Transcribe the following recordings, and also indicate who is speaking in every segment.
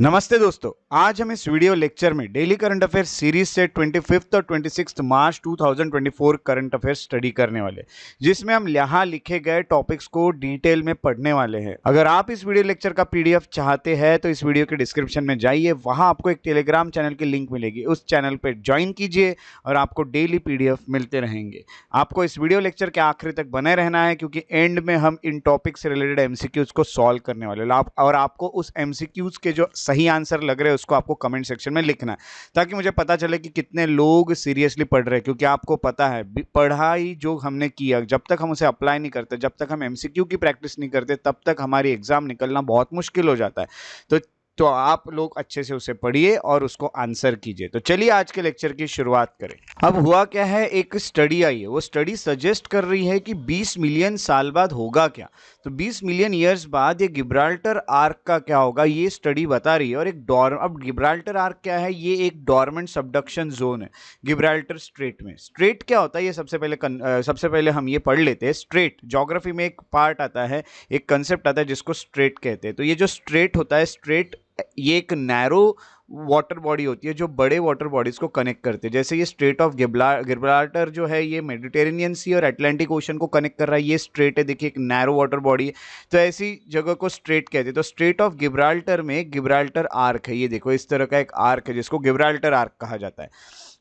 Speaker 1: नमस्ते दोस्तों, आज हम इस वीडियो लेक्चर में डेली करंट अफेयर्स सीरीज से 25 और 26 मार्च 2024 करंट अफेयर्स स्टडी करने वाले, जिसमें हम यहाँ लिखे गए टॉपिक्स को डिटेल में पढ़ने वाले हैं। अगर आप इस वीडियो लेक्चर का पीडीएफ चाहते हैं तो इस वीडियो के डिस्क्रिप्शन में जाइए, वहां आपको एक टेलीग्राम चैनल की लिंक मिलेगी। उस चैनल पर ज्वाइन कीजिए और आपको डेली पीडीएफ मिलते रहेंगे। आपको इस वीडियो लेक्चर के आखिरी तक बने रहना है, क्योंकि एंड में हम इन टॉपिक से रिलेटेड एमसीक्यूज को सॉल्व करने वाले और आपको उस एमसीक्यूज के जो सही आंसर लग रहे हैं उसको आपको कमेंट सेक्शन में लिखना है, ताकि मुझे पता चले कि कितने लोग सीरियसली पढ़ रहे हैं। क्योंकि आपको पता है, पढ़ाई जो हमने किया, जब तक हम उसे अप्लाई नहीं करते, जब तक हम एमसीक्यू की प्रैक्टिस नहीं करते, तब तक हमारी एग्जाम निकलना बहुत मुश्किल हो जाता है। तो आप लोग अच्छे से उसे पढ़िए और उसको आंसर कीजिए। तो चलिए आज के लेक्चर की शुरुआत करें। अब हुआ क्या है, एक स्टडी आई है, वो स्टडी सजेस्ट कर रही है कि 20 मिलियन साल बाद होगा क्या। तो 20 मिलियन ईयर्स बाद ये गिब्राल्टर आर्क का क्या होगा, ये स्टडी बता रही है। और अब गिब्राल्टर आर्क क्या है, ये एक डॉर्मेंट सबडक्शन जोन है गिब्राल्टर स्ट्रेट में। स्ट्रेट क्या होता है, ये सबसे पहले हम ये पढ़ लेते हैं। स्ट्रेट ज्योग्राफी में एक पार्ट आता है, एक कंसेप्ट आता है जिसको स्ट्रेट कहते हैं। तो ये जो स्ट्रेट होता है, स्ट्रेट ये एक नैरो वाटर बॉडी होती है जो बड़े वाटर बॉडीज को कनेक्ट करते हैं। जैसे ये स्ट्रेट ऑफ गिब्राल्टर जो है, ये मेडिटेरेनियन सी और अटलांटिक ओशन को कनेक्ट कर रहा है। ये स्ट्रेट है, देखिए, एक नैरो वाटर बॉडी है। तो ऐसी जगह को स्ट्रेट कहते हैं। तो स्ट्रेट ऑफ गिब्राल्टर में गिब्राल्टर आर्क है, ये देखो इस तरह का एक आर्क है जिसको गिब्राल्टर आर्क कहा जाता है।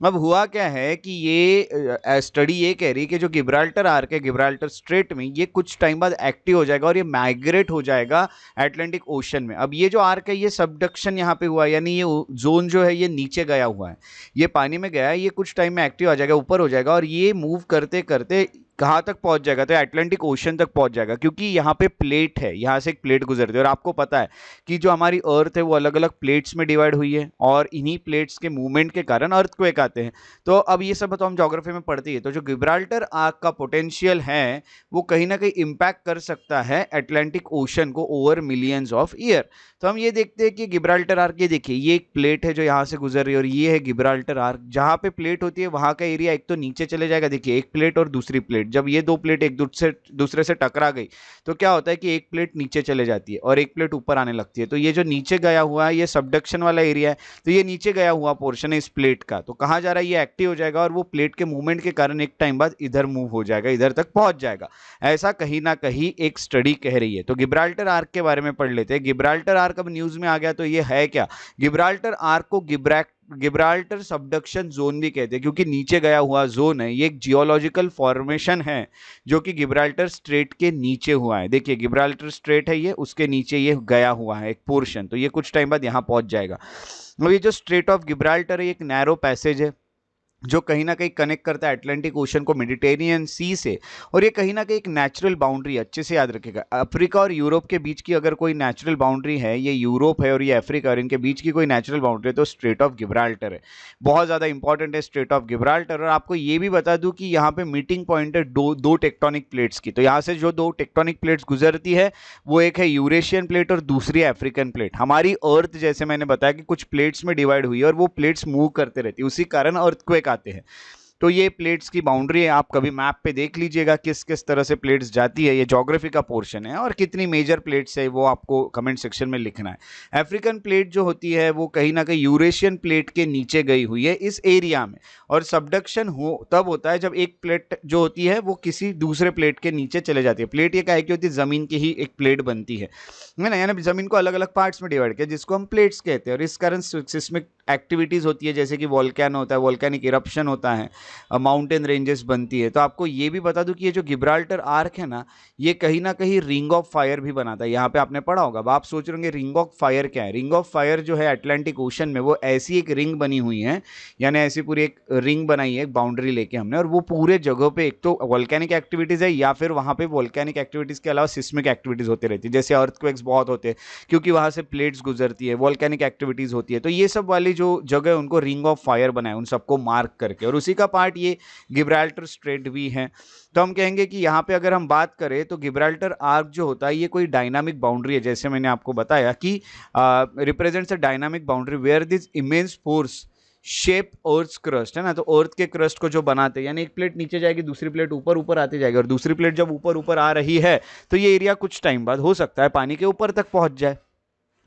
Speaker 1: अब हुआ क्या है कि ये स्टडी ये कह रही है कि जो गिब्राल्टर आर्क है गिब्राल्टर स्ट्रेट में, ये कुछ टाइम बाद एक्टिव हो जाएगा और ये माइग्रेट हो जाएगा अटलांटिक ओशन में। अब ये जो आर्क है, ये सबडक्शन यहाँ पे हुआ है, यानी ये जोन जो है ये नीचे गया हुआ है, ये पानी में गया है। ये कुछ टाइम में एक्टिव आ जाएगा, ऊपर हो जाएगा और ये मूव करते करते कहाँ तक पहुंच जाएगा, तो अटलांटिक ओशन तक पहुंच जाएगा। क्योंकि यहाँ पे प्लेट है, यहाँ से एक प्लेट गुजरती है और आपको पता है कि जो हमारी अर्थ है वो अलग अलग प्लेट्स में डिवाइड हुई है और इन्हीं प्लेट्स के मूवमेंट के कारण अर्थक्वेक आते हैं। तो अब ये सब तो हम ज्योग्राफी में पढ़ते हैं। तो जो गिब्राल्टर आर्क का पोटेंशियल है वो कहीं ना कहीं इंपैक्ट कर सकता है अटलांटिक ओशन को ओवर मिलियंस ऑफ ईयर। तो हम ये देखते हैं कि गिब्राल्टर आर्क, ये देखिए, ये एक प्लेट है जो यहाँ से गुजर रही है और ये है गिब्राल्टर आर्क। जहाँ पे प्लेट होती है वहाँ का एरिया एक तो नीचे चले जाएगा, देखिए एक प्लेट और दूसरी प्लेट, जब ये दो प्लेट एक दूसरे से टकरा गई तो क्या होता है कि एक प्लेट नीचे चले जाती है और एक प्लेट ऊपर आने लगती है। तो ये जो नीचे गया हुआ है ये सबडक्शन वाला एरिया है। तो ये नीचे गया हुआ पोर्शन है इस प्लेट का, तो कहाँ जा रहा है, ये एक्टिव हो जाएगा और वो प्लेट के मूवमेंट के कारण एक टाइम बाद इधर मूव हो जाएगा, इधर तक पहुंच जाएगा। ऐसा कहीं ना कहीं एक स्टडी कह रही है। तो गिब्राल्टर आर्क के बारे में पढ़ लेते हैं। गिब्राल्टर आर्क अब न्यूज में आ गया, तो ये है क्या, गिब्राल्टर आर्क को गिब्राल्टर सबडक्शन जोन भी कहते हैं, क्योंकि नीचे गया हुआ जोन है। ये एक जियोलॉजिकल फॉर्मेशन है जो कि गिब्राल्टर स्ट्रेट के नीचे हुआ है। देखिए गिब्राल्टर स्ट्रेट है, ये उसके नीचे ये गया हुआ है एक पोर्शन। तो ये कुछ टाइम बाद यहाँ पहुंच जाएगा। अब ये जो स्ट्रेट ऑफ गिब्राल्टर है, एक नैरो पैसेज है जो कहीं ना कहीं कनेक्ट करता है अटलांटिक ओशन को मेडिटेरियन सी से। और ये कहीं ना कहीं एक नेचुरल बाउंड्री, अच्छे से याद रखिएगा, अफ्रीका और यूरोप के बीच की अगर कोई नेचुरल बाउंड्री है, ये यूरोप है और ये अफ्रीका, और इनके बीच की कोई नेचुरल बाउंड्री है तो स्ट्रेट ऑफ गिब्राल्टर है। बहुत ज़्यादा इंपॉर्टेंट है स्ट्रेट ऑफ गिब्राल्टर। और आपको ये भी बता दूं कि यहाँ पे मीटिंग पॉइंट है दो टेक्टोनिक प्लेट्स की। तो यहाँ से जो दो टेक्टोनिक प्लेट्स गुजरती है वो एक है यूरेशियन प्लेट और दूसरी अफ्रीकन प्लेट। हमारी अर्थ, जैसे मैंने बताया, कि कुछ प्लेट्स में डिवाइड हुई है और वो प्लेट्स मूव करते रहती है, उसी कारण अर्थक्वेक आते हैं। तो ये प्लेट्स की बाउंड्री है, आप कभी मैप पे देख लीजिएगा किस किस तरह से प्लेट्स जाती है। ये ज्योग्राफी का पोर्शन है और कितनी मेजर प्लेट्स है वो आपको कमेंट सेक्शन में लिखना है। अफ्रीकन प्लेट जो होती है वो कहीं ना कहीं यूरेशियन प्लेट के नीचे गई हुई है इस एरिया में। और सबडक्शन तब होता है जब एक प्लेट जो होती है वो किसी दूसरे प्लेट के नीचे चले जाती है। प्लेट ये काहे की होती है, जमीन की ही एक प्लेट बनती है ना, यानी जमीन को अलग अलग पार्ट्स में डिवाइड किया जिसको हम प्लेट्स कहते हैं। और इस कारण सिस्मिक एक्टिविटीज होती है, जैसे कि वोल्केनो होता है, वोल्केनिक इरप्शन होता है, माउंटेन रेंजेस बनती है। तो आपको ये भी बता दूं कि ये जो गिब्राल्टर आर्क है ना, ये कहीं ना कहीं रिंग ऑफ फायर भी बनाता है। यहाँ पे आपने पढ़ा होगा। अब आप सोच रहे होंगे रिंग ऑफ फायर क्या है। रिंग ऑफ फायर जो है अटलांटिक ओशन में, वो ऐसी एक रिंग बनी हुई है, यानी ऐसी पूरी एक रिंग बनाई है, एक बाउंड्री लेके हमने, और वो पूरे जगह पे एक तो वोल्केनिक एक्टिविटीज है या फिर वहाँ पे वोल्केनिक एक्टिविटीज के अलावा सिस्मिक एक्टिविटीज होती रहती है। जैसे अर्थक्वेक्स बहुत होते हैं क्योंकि वहाँ से प्लेट्स गुजरती है, वोल्केनिक एक्टिविटीज होती है। तो ये सब वाली जो जगह उनको रिंग ऑफ फायर बनाए, उन सबको मार्क करके, और उसी का पार्ट ये गिब्राल्टर स्ट्रेट भी है। तो हम कहेंगे कि यहाँ पे अगर हम बात करें तो गिब्राल्टर आर्क जो होता है ये कोई डायनामिक बाउंड्री है, जैसे मैंने आपको बताया कि represents a dynamic boundary where this immense force shape earth crust, है ना। तो अर्थ के क्रस्ट को जो बनाते हैं, यानी एक प्लेट नीचे जाएगी, दूसरी प्लेट ऊपर ऊपर आती जाएगी, और दूसरी प्लेट जब ऊपर ऊपर आ रही है तो ये एरिया कुछ टाइम बाद हो सकता है पानी के ऊपर तक पहुंच जाए।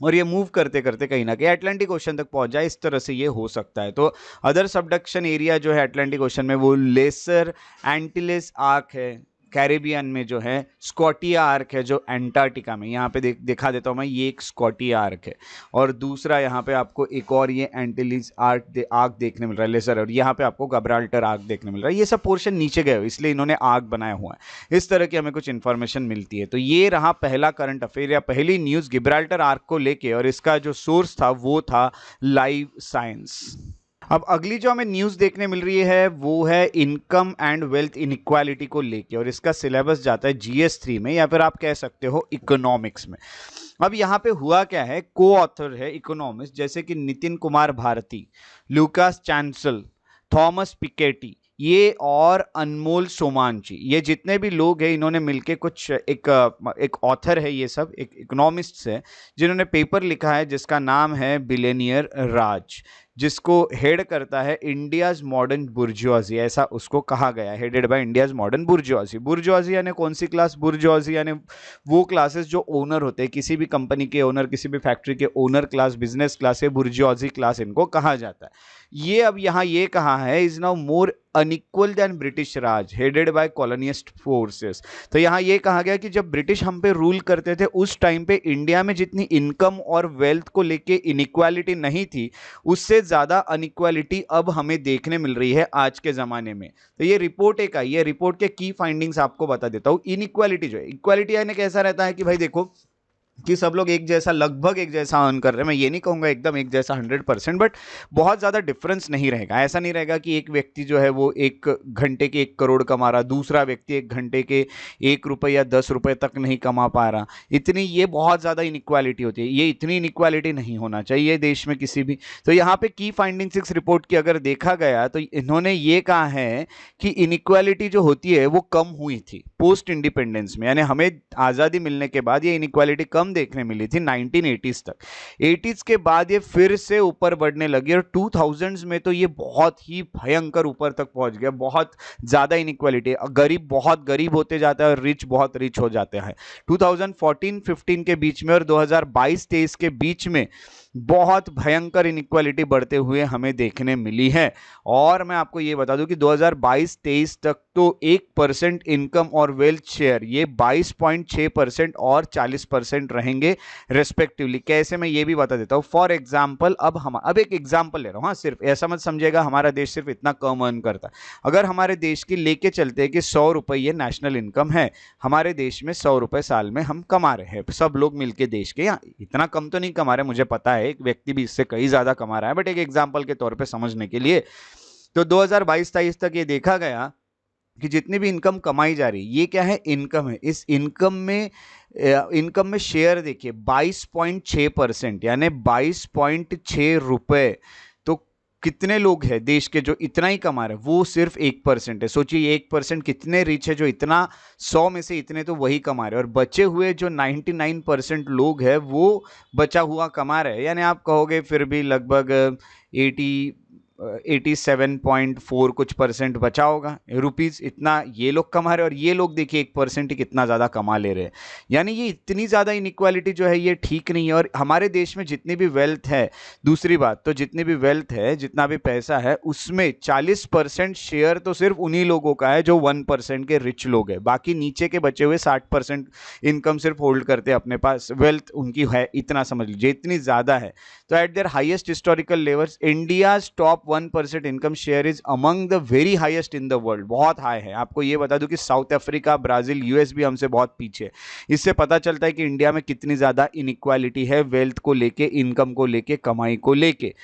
Speaker 1: और ये मूव करते करते कहीं ना कहीं अटलांटिक ओशन तक पहुंच जाए, इस तरह से ये हो सकता है। तो अदर सबडक्शन एरिया जो है अटलांटिक ओशन में वो लेसर एंटिलेस आर्क है, कैरेबियन में जो है स्कॉटिया आर्क है जो एंटार्क्टिका में, यहाँ पे दिखा देता हूँ मैं, ये एक स्कॉटिया आर्क है और दूसरा यहाँ पे आपको एक और ये एंटिलीज आर्क देखने मिल रहा है लेसर, और यहाँ पे आपको गब्राल्टर आर्क देखने मिल रहा है। ये सब पोर्शन नीचे गए हो इसलिए इन्होंने आर्क बनाया हुआ है, इस तरह की हमें कुछ इन्फॉर्मेशन मिलती है। तो ये रहा पहला करंट अफेयर या पहली न्यूज़ गिब्राल्टर आर्क को लेके, और इसका जो सोर्स था वो था लाइव साइंस। अब अगली जो हमें न्यूज़ देखने मिल रही है वो है इनकम एंड वेल्थ इनइक्वालिटी को लेके, और इसका सिलेबस जाता है GS3 में या फिर आप कह सकते हो इकोनॉमिक्स में। अब यहाँ पे हुआ क्या है, को ऑथर है इकोनॉमिस्ट जैसे कि Nitin Kumar Bharti, Lucas Chancel, Thomas Piketty, ये और अनमोल सोमांची, ये जितने भी लोग हैं इन्होंने मिलके कुछ एक ऑथर है, ये सब एक इकोनॉमिस्ट्स है जिन्होंने पेपर लिखा है जिसका नाम है बिलियनियर राज, जिसको हेड करता है इंडियाज मॉडर्न बुर्जुआजी, ऐसा उसको कहा गया, headed by India's modern bourgeoisie. Bourgeoisie यानी कौन सी क्लास? बुर्जुआजी यानी वो क्लासेस जो ओनर होते हैं, किसी भी कंपनी के ओनर, किसी भी फैक्ट्री के ओनर क्लास, बिजनेस क्लास है, बुर्जुआजी क्लास इनको कहा जाता है। ये अब यहाँ ये कहा है is now more unequal than British Raj headed by colonialist forces. तो यहाँ ये कहा गया कि जब ब्रिटिश हम पे रूल करते थे उस टाइम पे इंडिया में जितनी इनकम और वेल्थ को लेके इनइक्वालिटी नहीं थी, उससे ज़्यादा अनइक्वालिटी अब हमें देखने मिल रही है आज के ज़माने में। तो ये रिपोर्ट एक आई है, रिपोर्ट के की फाइंडिंग्स आपको बता देता हूँ। इनइक्वालिटी जो है, इक्वालिटी यानी कैसा रहता है कि भाई देखो कि सब लोग एक जैसा, लगभग एक जैसा अर्न कर रहे हैं, मैं ये नहीं कहूँगा एकदम एक जैसा 100%, बट बहुत ज़्यादा डिफरेंस नहीं रहेगा। ऐसा नहीं रहेगा कि एक व्यक्ति जो है वो 1 घंटे के 1 करोड़ कमा रहा, दूसरा व्यक्ति 1 घंटे के 1 रुपये या 10 रुपये तक नहीं कमा पा रहा, इतनी ये बहुत ज़्यादा इनइक्वालिटी होती है। ये इतनी इनइक्वालिटी नहीं होना चाहिए देश में किसी भी। तो यहाँ पे की फाइंडिंग्स इस रिपोर्ट की अगर देखा गया तो इन्होंने ये कहा है कि इनइक्वालिटी जो होती है वो कम हुई थी पोस्ट इंडिपेंडेंस में, यानी हमें आज़ादी मिलने के बाद ये इनइक्वालिटी कम देखने मिली थी 1980s तक। 80s के बाद ये फिर से ऊपर बढ़ने लगी और 2000s में तो ये बहुत ही भयंकर ऊपर तक पहुंच गया। बहुत ज़्यादा इनइक्वालिटी, गरीब बहुत गरीब होते जाता है और रिच बहुत रिच हो जाते हैं। 2014-15 के बीच में और 2022-23 के बीच में बहुत भयंकर इनइक्वालिटी बढ़ते हुए हमें देखने मिली है। और मैं आपको ये बता दूं कि 2022-23 तक तो 1% इनकम और वेल्थ शेयर ये 22.6% और 40% रहेंगे रेस्पेक्टिवली। कैसे, मैं ये भी बता देता हूँ। फॉर एग्जाम्पल अब एक एग्जाम्पल ले रहा हूँ, हाँ, सिर्फ ऐसा मत समझिएगा हमारा देश सिर्फ इतना कम अर्न करता है। अगर हमारे देश की लेके चलते हैं कि 100 रुपये नेशनल इनकम है, हमारे देश में 100 रुपये साल में हम कमा रहे हैं सब लोग मिलके देश के, यहाँ इतना कम तो नहीं कमा रहे, मुझे पता है एक व्यक्ति भी इससे कई ज्यादा कमा रहा है, बट एक एग्जाम्पल के तौर पे समझने के लिए। तो 2022-23 तक ये देखा गया कि जितनी भी इनकम कमाई जा रही, ये क्या है, इनकम है। इस इनकम में शेयर देखिए 22.6%, यानी 22.6 रुपए। तो कितने लोग हैं देश के जो इतना ही कमा रहे हैं? वो सिर्फ 1% है। सोचिए 1% कितने रिच है जो इतना, 100 में से इतने तो वही कमा रहे हैं, और बचे हुए जो 99% लोग हैं वो बचा हुआ कमा रहे हैं। यानी आप कहोगे फिर भी लगभग 87.4 कुछ परसेंट बचा होगा रुपीज़, इतना ये लोग कमा रहे हैं, और ये लोग देखिए 1% ही कितना ज़्यादा कमा ले रहे हैं। यानी ये इतनी ज़्यादा इनइक्वालिटी जो है ये ठीक नहीं है। और हमारे देश में जितनी भी वेल्थ है, दूसरी बात तो जितनी भी वेल्थ है, जितना भी पैसा है, उसमें 40% शेयर तो सिर्फ उन्हीं लोगों का है जो 1% के रिच लोग हैं। बाकी नीचे के बचे हुए 60% इनकम सिर्फ होल्ड करते हैं अपने पास, वेल्थ उनकी है इतना, समझ लीजिए इतनी ज़्यादा है। तो eight there highest historical levels India's top 1% income share is among the very highest in the world, बहुत हाई है। आपको ये बता दूं कि साउथ अफ्रीका, ब्राजील, यूएस भी हमसे बहुत पीछे। इससे पता चलता है कि इंडिया में कितनी ज़्यादा इनइक्वालिटी है वेल्थ को लेके, इनकम को लेके, कमाई को लेके।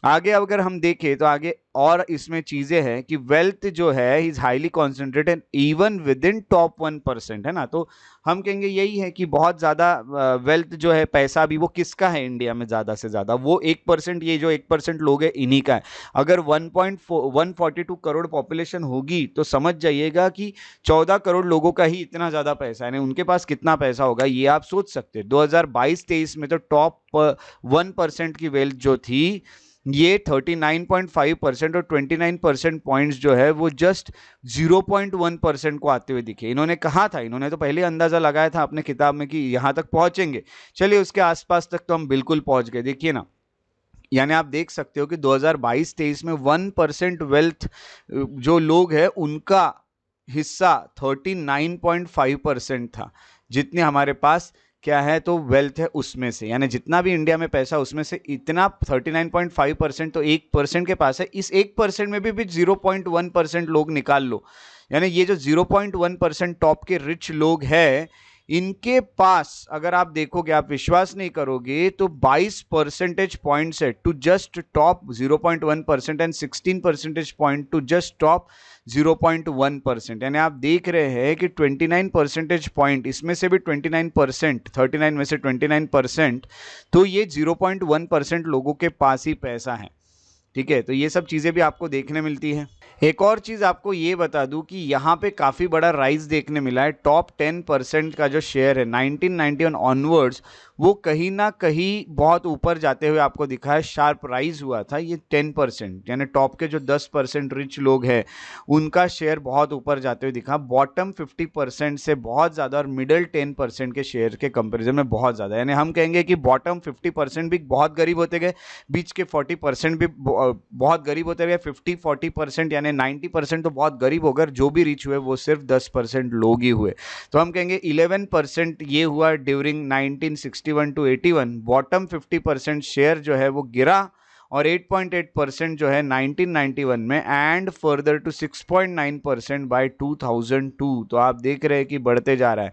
Speaker 1: आगे अगर हम देखें तो आगे और इसमें चीज़ें हैं कि वेल्थ जो है is highly concentrated even with in top 1%, है ना। तो हम कहेंगे यही है कि बहुत ज़्यादा वेल्थ जो है, पैसा भी वो किसका है इंडिया में ज़्यादा से ज़्यादा, वो 1%, ये जो 1% लोग हैं इन्हीं का है। अगर 142 करोड़ पॉपुलेशन होगी तो समझ जाइएगा कि 14 करोड़ लोगों का ही इतना ज़्यादा पैसा है, उनके पास कितना पैसा होगा ये आप सोच सकते हैं। 2022-23 में तो टॉप 1% की वेल्थ जो थी ये 39.5% और 29% पॉइंट्स जो है वो जस्ट 0.1% को आते हुए दिखे। इन्होंने कहा था, इन्होंने तो पहले अंदाजा लगाया था अपने किताब में कि यहां तक पहुंचेंगे, चलिए उसके आसपास तक तो हम बिल्कुल पहुंच गए। देखिए ना, यानी आप देख सकते हो कि 2022-23 में 1% वेल्थ जो लोग हैं उनका हिस्सा 39.5% था, जितने हमारे पास क्या है तो वेल्थ है उसमें से, यानी जितना भी इंडिया में पैसा उसमें से इतना 39.5% तो 1% के पास है। इस 1% में भी 0.1% लोग निकाल लो, यानी ये जो 0.1% टॉप के रिच लोग हैं, इनके पास अगर आप देखोगे, आप विश्वास नहीं करोगे, तो 22 परसेंटेज पॉइंट्स है to just top 0.1% and 16 percentage point to just top 0.1%। यानी आप देख रहे हैं कि 29 परसेंटेज पॉइंट, इसमें से भी 29%, 39 में से 29%, तो ये 0.1% लोगों के पास ही पैसा है। ठीक है, तो ये सब चीज़ें भी आपको देखने मिलती है। एक और चीज़ आपको ये बता दूं कि यहाँ पे काफ़ी बड़ा राइज देखने मिला है। टॉप 10% का जो शेयर है 1991 ऑनवर्ड्स, वो कहीं ना कहीं बहुत ऊपर जाते हुए आपको दिखा है, शार्प राइज हुआ था ये 10%, यानी टॉप के जो 10% रिच लोग हैं उनका शेयर बहुत ऊपर जाते हुए दिखा, बॉटम 50% से बहुत ज़्यादा और मिडल 10% के शेयर के कंपेरिजन में बहुत ज़्यादा। यानी हम कहेंगे कि बॉटम 50% भी बहुत गरीब होते गए, बीच के 40% भी बहुत गरीब होते गए, 50-40% यानी 90% तो बहुत गरीब हो गए, जो भी रिच हुए वो सिर्फ 10% लोग ही हुए। तो हम कहेंगे 11% ये हुआ ड्यूरिंग 1961 टू 81, बॉटम 50% शेयर जो है वो गिरा, और 8.8% जो है 1991 में, एंड फर्दर टू 6.9% बाय 2002। तो आप देख रहे हैं कि बढ़ते जा रहा है।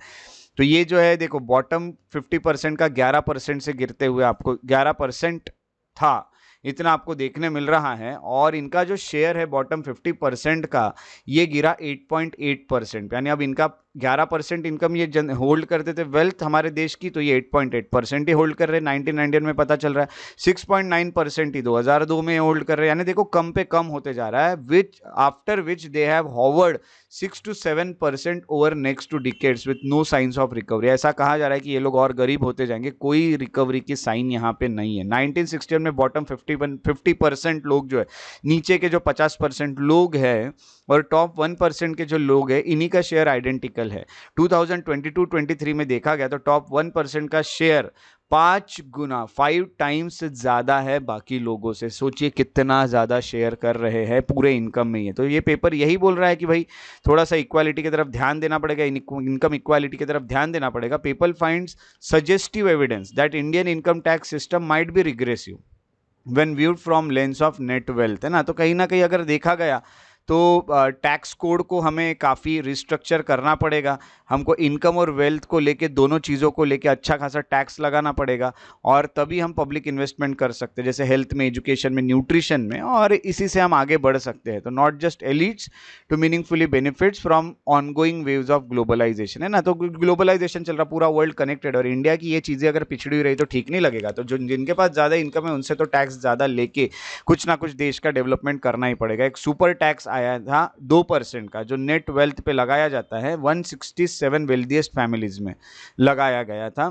Speaker 1: तो ये जो है देखो, बॉटम 50% का 11% से गिरते हुए आपको 11% था, इतना आपको देखने मिल रहा है, और इनका जो शेयर है बॉटम 50% का, ये गिरा 8.8%। यानी अब इनका 11% इनकम ये होल्ड करते थे वेल्थ हमारे देश की, तो ये 8.8% ही होल्ड कर रहे हैं 1990 में, पता चल रहा है 6.9% ही 2002 में होल्ड कर रहे हैं। यानी देखो कम पे कम होते जा रहा है, which after which they have hovered 6 to 7% over next two decades with no signs of recovery. ऐसा कहा जा रहा है कि ये लोग और गरीब होते जाएंगे, कोई रिकवरी की साइन यहाँ पे नहीं है। 1961 में बॉटम 50% लोग जो है, नीचे के जो 50% लोग हैं और टॉप 1% के जो लोग हैं, इन्हीं का शेयर आइडेंटिकल है। 2022-23 में देखा गया तो टॉप 1% का शेयर 5 गुना 5 टाइम्स ज्यादा है बाकी लोगों से। सोचिए कितना ज्यादा शेयर कर रहे हैं पूरे इनकम में। ये तो ये पेपर यही बोल रहा है कि भाई थोड़ा सा इक्वालिटी की तरफ ध्यान देना पड़ेगा, इनकम इक्वालिटी की तरफ ध्यान देना पड़ेगा। People finds suggestive evidence that Indian income tax system might be regressive when viewed from lens of net wealth, है ना। तो कहीं ना कहीं अगर देखा गया तो टैक्स कोड को हमें काफ़ी रिस्ट्रक्चर करना पड़ेगा, हमको इनकम और वेल्थ को लेके, दोनों चीज़ों को लेके अच्छा खासा टैक्स लगाना पड़ेगा, और तभी हम पब्लिक इन्वेस्टमेंट कर सकते हैं, जैसे हेल्थ में, एजुकेशन में, न्यूट्रिशन में, और इसी से हम आगे बढ़ सकते हैं। तो not just elites to meaningfully benefits from ongoing waves of globalisation, है ना। तो ग्लोबलाइजेशन चल रहा, पूरा वर्ल्ड कनेक्टेड, और इंडिया की ये चीज़ें अगर पिछड़ी रही तो ठीक नहीं लगेगा। तो जो जिनके पास ज़्यादा इनकम है उनसे तो टैक्स ज़्यादा लेके कुछ ना कुछ देश का डेवलपमेंट करना ही पड़ेगा। एक सुपर टैक्स आया था 2% का, जो नेट वेल्थ पे लगाया जाता है, 167 वेल्दिएस्ट फैमिलीज में लगाया गया था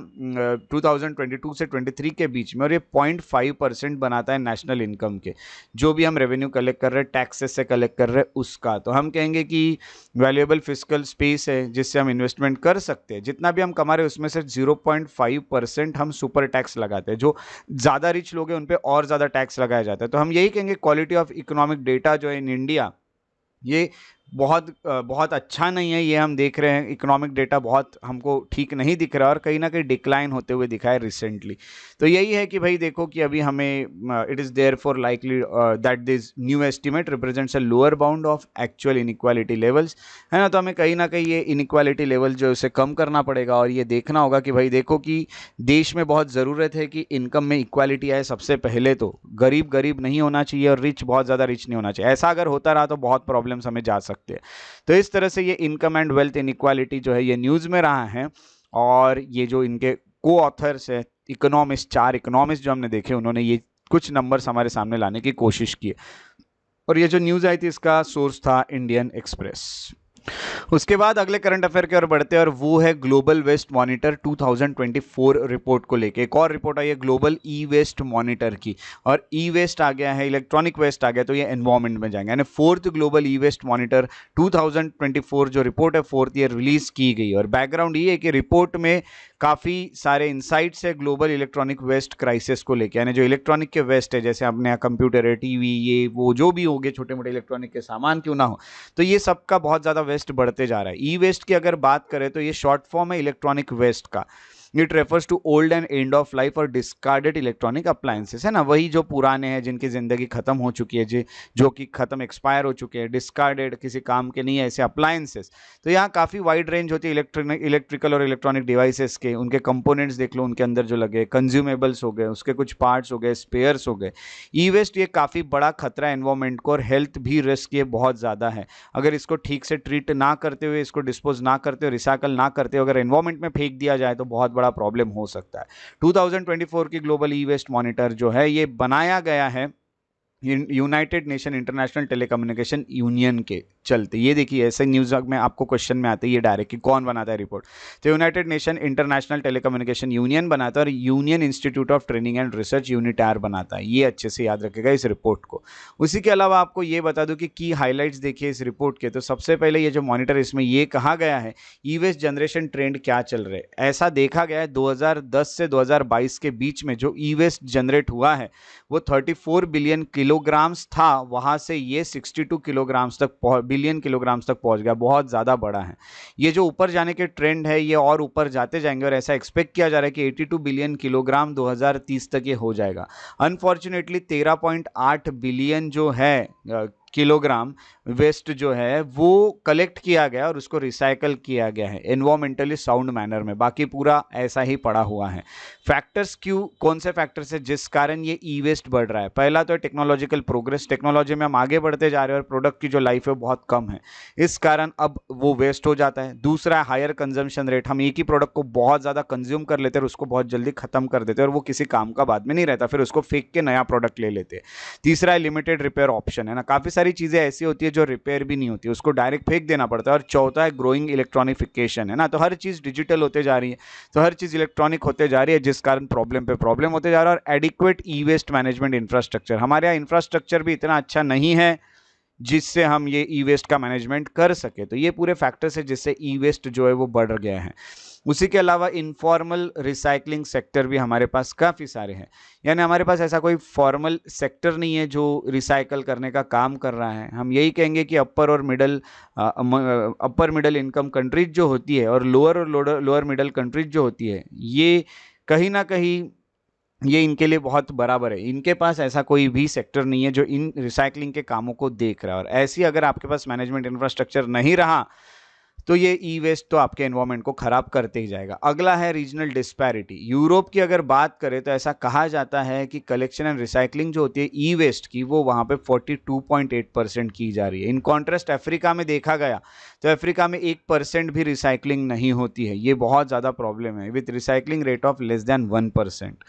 Speaker 1: 2022 से 23 के बीच में, और ये 0.5% बनाता है नेशनल इनकम के, जो भी हम रेवेन्यू कलेक्ट कर रहे हैं, टैक्सेस से कलेक्ट कर रहे हैं उसका। तो हम कहेंगे कि वैल्यूएबल फिस्कल स्पेस है जिससे हम इन्वेस्टमेंट कर सकते हैं। जितना भी हम कमा रहे हैं उसमें से 0.5% हम सुपर टैक्स लगाते हैं। जो ज़्यादा रिच लोग हैं उन पे और ज़्यादा टैक्स लगाया जाता है। तो हम यही कहेंगे क्वालिटी ऑफ इकोनॉमिक डेटा जो है इन इंडिया, ये बहुत अच्छा नहीं है। ये हम देख रहे हैं इकोनॉमिक डेटा बहुत हमको ठीक नहीं दिख रहा, और कहीं ना कहीं डिक्लाइन होते हुए दिखा है रिसेंटली। तो यही है कि भाई देखो कि अभी हमें it is therefore likely that this new estimate represents a lower bound of actual inequality levels, है ना। तो हमें कहीं ना कहीं ये इनइक्वालिटी लेवल जो है उसे कम करना पड़ेगा, और ये देखना होगा कि भाई देखो कि देश में बहुत ज़रूरत है कि इनकम में इक्वालिटी आए। सबसे पहले तो गरीब गरीब नहीं होना चाहिए और रिच बहुत ज़्यादा रिच नहीं होना चाहिए। ऐसा अगर होता रहा तो बहुत प्रॉब्लम्स हमें जा सकते हैं। तो इस तरह से ये इनकम एंड वेल्थ इनइक्वालिटी जो है ये न्यूज़ में रहा है, और ये जो इनके को ऑथर्स है इकोनॉमिस्ट, 4 इकोनॉमिस्ट जो हमने देखे, उन्होंने ये कुछ नंबर्स हमारे सामने लाने की कोशिश की, और ये जो न्यूज़ आई थी इसका सोर्स था इंडियन एक्सप्रेस। उसके बाद अगले करंट अफेयर की ओर बढ़ते हैं और वो है ग्लोबल वेस्ट मॉनिटर 2024 रिपोर्ट को लेके। एक और रिपोर्ट आई है ग्लोबल ई वेस्ट मॉनिटर की, और ई वेस्ट आ गया है, इलेक्ट्रॉनिक वेस्ट आ गया, तो ये एनवायरमेंट में जाएंगे। यानी fourth global e waste monitor 2024 जो रिपोर्ट है फोर्थ ईयर रिलीज की गई। और बैकग्राउंड ये है कि रिपोर्ट में काफ़ी सारे इंसाइट्स है ग्लोबल इलेक्ट्रॉनिक वेस्ट क्राइसिस को लेकर। यानी जो इलेक्ट्रॉनिक के वेस्ट है, जैसे अपने कंप्यूटर है, टीवी, ये वो जो भी हो गए छोटे मोटे इलेक्ट्रॉनिक के सामान क्यों ना हो, तो ये सबका बहुत ज़्यादा वेस्ट बढ़ते जा रहा है। ई वेस्ट की अगर बात करें तो ये शॉर्ट फॉर्म है इलेक्ट्रॉनिक वेस्ट का। It refers to old and end of life और डिस्कार्डेड इलेक्ट्रॉनिक अप्लायंसेस, है ना, वही जो पुराने हैं जिनकी ज़िंदगी खत्म हो चुकी है, जो कि खत्म एक्सपायर हो चुके हैं, डिस्कार्डेड किसी काम के नहीं है ऐसे अप्लायंसेस। तो यहाँ काफ़ी वाइड रेंज होती है इलेक्ट्रिकल और इलेक्ट्रॉनिक डिवाइसेस के, उनके कंपोनेंट्स देख लो, उनके अंदर जो लगे कंज्यूमेबल्स हो गए, उसके कुछ पार्ट्स हो गए, स्पेयर्स हो गए। ई वेस्ट ये काफ़ी बड़ा खतरा है एनवायरमेंट को, और हेल्थ भी रिस्क ये बहुत ज़्यादा है। अगर इसको ठीक से ट्रीट ना करते हुए, इसको डिस्पोज ना करते हुए, रिसाइकल ना करते हुए अगर एनवायरमेंट में फेंक दिया जाए तो बहुत बड़ा प्रॉब्लम हो सकता है। 2024 की ग्लोबल ई वेस्ट मॉनिटर जो है ये बनाया गया है United Nation International Telecommunication union के चलते। ये देखिए ऐसे न्यूज़ में आपको क्वेश्चन में आते हैं ये डायरेक्ट कि कौन बनाता है रिपोर्ट, तो United Nation International Telecommunication Union बनाता है और union institute of training and research UNITAR बनाता है। ये अच्छे से याद रखेगा इस रिपोर्ट को। उसी के अलावा आपको ये बता दूं कि की हाईलाइट्स देखिए इस रिपोर्ट के, तो सबसे पहले ये जो मॉनिटर इसमें ये कहा गया है ई वेस्ट जनरेशन ट्रेंड क्या चल रहे हैं। ऐसा देखा गया है 2010 से 2022 के बीच में जो ई वेस्ट जनरेट हुआ है वो 34 बिलियन किलोग्राम्स था, वहां से ये 62 किलोग्राम्स तक बिलियन किलोग्राम्स तक पहुंच गया, बहुत ज़्यादा बड़ा है। ये जो ऊपर जाने के ट्रेंड है ये और ऊपर जाते जाएंगे, और ऐसा एक्सपेक्ट किया जा रहा है कि 82 बिलियन किलोग्राम 2030 तक ये हो जाएगा। अनफॉर्चुनेटली 13.8 बिलियन जो है किलोग्राम वेस्ट जो है वो कलेक्ट किया गया और उसको रिसाइकल किया गया है एनवायरमेंटली साउंड मैनर में, बाकी पूरा ऐसा ही पड़ा हुआ है। फैक्टर्स क्यों, कौन से फैक्टर्स है जिस कारण ये ई वेस्ट बढ़ रहा है? पहला तो है टेक्नोलॉजिकल प्रोग्रेस, टेक्नोलॉजी में हम आगे बढ़ते जा रहे हैं और प्रोडक्ट की जो लाइफ है बहुत कम है, इस कारण अब वो वेस्ट हो जाता है। दूसरा है हायर कंजम्पशन रेट, हम एक ही प्रोडक्ट को बहुत ज़्यादा कंज्यूम कर लेते हैं और उसको बहुत जल्दी खत्म कर देते हैं और वो किसी काम का बाद में नहीं रहता, फिर उसको फेंक के नया प्रोडक्ट ले लेते हैं। तीसरा है लिमिटेड रिपेयर ऑप्शन, है ना, काफ़ी सारी चीज़ें ऐसी होती है जो रिपेयर भी नहीं होती, उसको डायरेक्ट फेंक देना पड़ता है। और चौथा है ग्रोइंग इलेक्ट्रॉनिफिकेशन, है ना, तो हर चीज़ डिजिटल होते जा रही है, तो हर चीज़ इलेक्ट्रॉनिक होते जा रही है जिस कारण प्रॉब्लम पे प्रॉब्लम होते जा रहा है। और एडिक्वेट ई वेस्ट मैनेजमेंट इंफ्रास्ट्रक्चर, हमारे यहाँ इंफ्रास्ट्रक्चर भी इतना अच्छा नहीं है जिससे हम ये ई वेस्ट का मैनेजमेंट कर सके। तो ये पूरे फैक्टर्स है जिससे ई वेस्ट जो है वो बढ़ गया है। उसी के अलावा इनफॉर्मल रिसाइकलिंग सेक्टर भी हमारे पास काफ़ी सारे हैं, यानी हमारे पास ऐसा कोई फॉर्मल सेक्टर नहीं है जो रिसाइकल करने का काम कर रहा है। हम यही कहेंगे कि अपर मिडल इनकम कंट्रीज जो होती है और लोअर मिडल कंट्रीज जो होती है, ये कहीं ना कहीं ये इनके लिए बहुत बराबर है, इनके पास ऐसा कोई भी सेक्टर नहीं है जो इन रिसाइकलिंग के कामों को देख रहा है। और ऐसी अगर आपके पास मैनेजमेंट इंफ्रास्ट्रक्चर नहीं रहा तो ये ई वेस्ट तो आपके एनवायरनमेंट को खराब करते ही जाएगा। अगला है रीजनल डिस्पैरिटी। यूरोप की अगर बात करें तो ऐसा कहा जाता है कि कलेक्शन एंड रिसाइकलिंग जो होती है ई वेस्ट की वो वहाँ पे 42.8% की जा रही है। इन कॉन्ट्रास्ट अफ्रीका में देखा गया तो अफ्रीका में 1% भी रिसाइकलिंग नहीं होती है, ये बहुत ज़्यादा प्रॉब्लम है, with recycling rate of less than 1%।